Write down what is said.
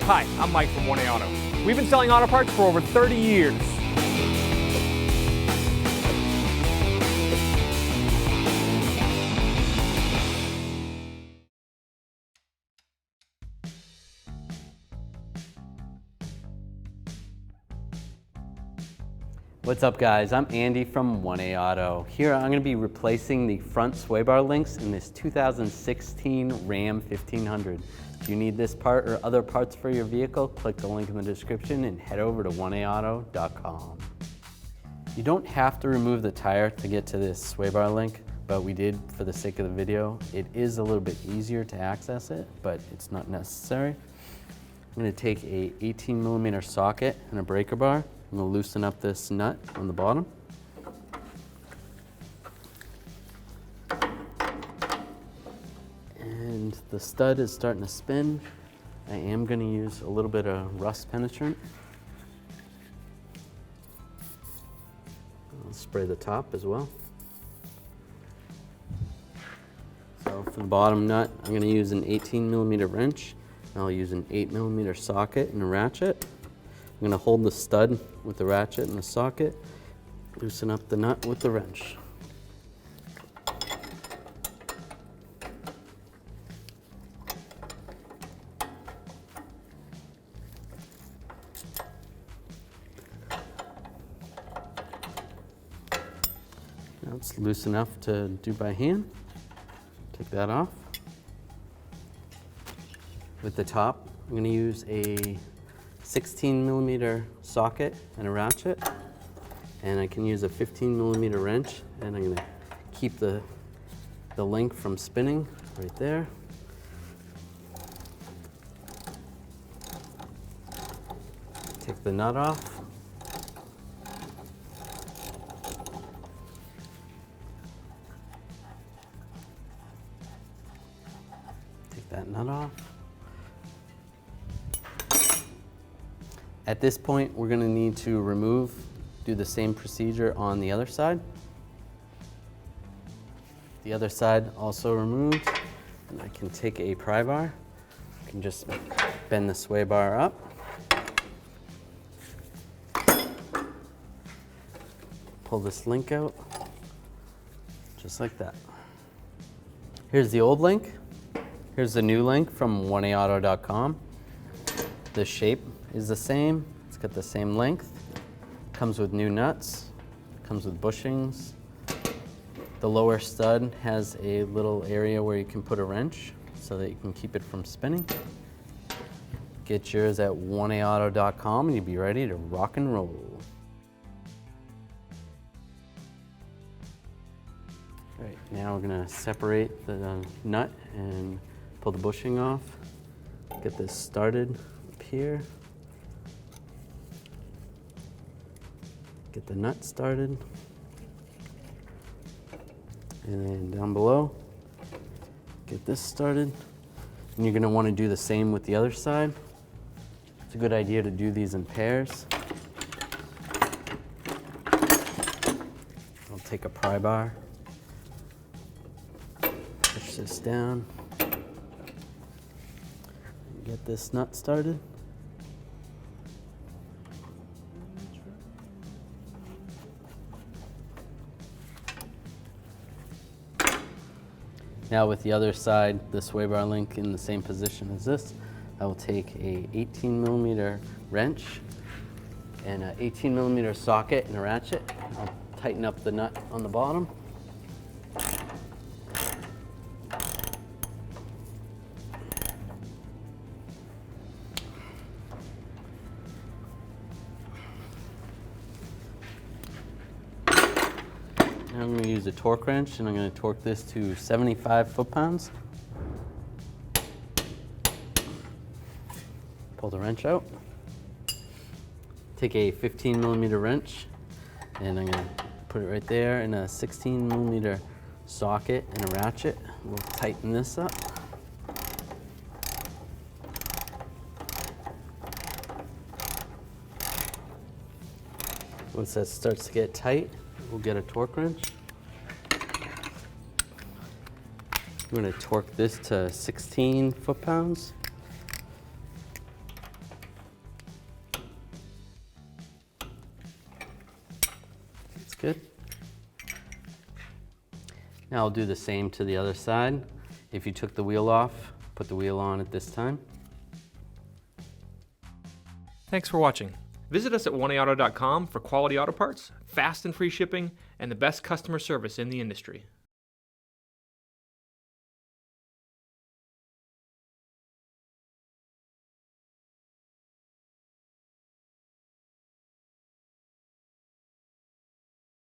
Hi, I'm Mike from 1A Auto. We've been selling auto parts for over 30 years. What's up guys, I'm Andy from 1A Auto. Here I'm going to be replacing the front sway bar links in this 2016 Ram 1500. If you need this part or other parts for your vehicle, click the link in the description and head over to 1aauto.com. You don't have to remove the tire to get to this sway bar link, but we did for the sake of the video. It is a little bit easier to access it, but it's not necessary. I'm going to take a 18mm socket and a breaker bar. I'm going to loosen up this nut on the bottom. And the stud is starting to spin. I am going to use a little bit of rust penetrant. I'll spray the top as well. So for the bottom nut, I'm going to use an 18mm wrench. I'll use an 8mm socket and a ratchet. I'm going to hold the stud with the ratchet and the socket, loosen up the nut with the wrench. Now it's loose enough to do by hand. Take that off. With the top, I'm going to use a 16mm socket and a ratchet, and I can use a 15mm wrench, and I'm going to keep the link from spinning right there. Take the nut off. Take that nut off. At this point, we're going to need to do the same procedure on the other side. The other side also removed, and I can take a pry bar. I can just bend the sway bar up. Pull this link out, just like that. Here's the old link. Here's the new link from 1aauto.com. The shape is the same, it's got the same length, comes with new nuts, comes with bushings. The lower stud has a little area where you can put a wrench so that you can keep it from spinning. Get yours at 1aauto.com and you'll be ready to rock and roll. All right, now we're gonna separate the nut and pull the bushing off. Get this started up here. Get the nut started, and then down below, get this started. And you're going to want to do the same with the other side. It's a good idea to do these in pairs. I'll take a pry bar, push this down, and get this nut started. Now with the other side, the sway bar link in the same position as this, I will take a 18mm wrench and an 18mm socket and a ratchet. I'll tighten up the nut on the bottom. I'm going to use a torque wrench and I'm going to torque this to 75 foot-pounds. Pull the wrench out. Take a 15mm wrench and I'm going to put it right there in a 16mm socket and a ratchet. We'll tighten this up. Once that starts to get tight, we'll get a torque wrench. We're going to torque this to 16 foot-pounds. Good. Now I'll do the same to the other side. If you took the wheel off, put the wheel on at this time. Thanks for watching. Visit us at oneauto.com for quality auto parts, fast and free shipping, and the best customer service in the industry.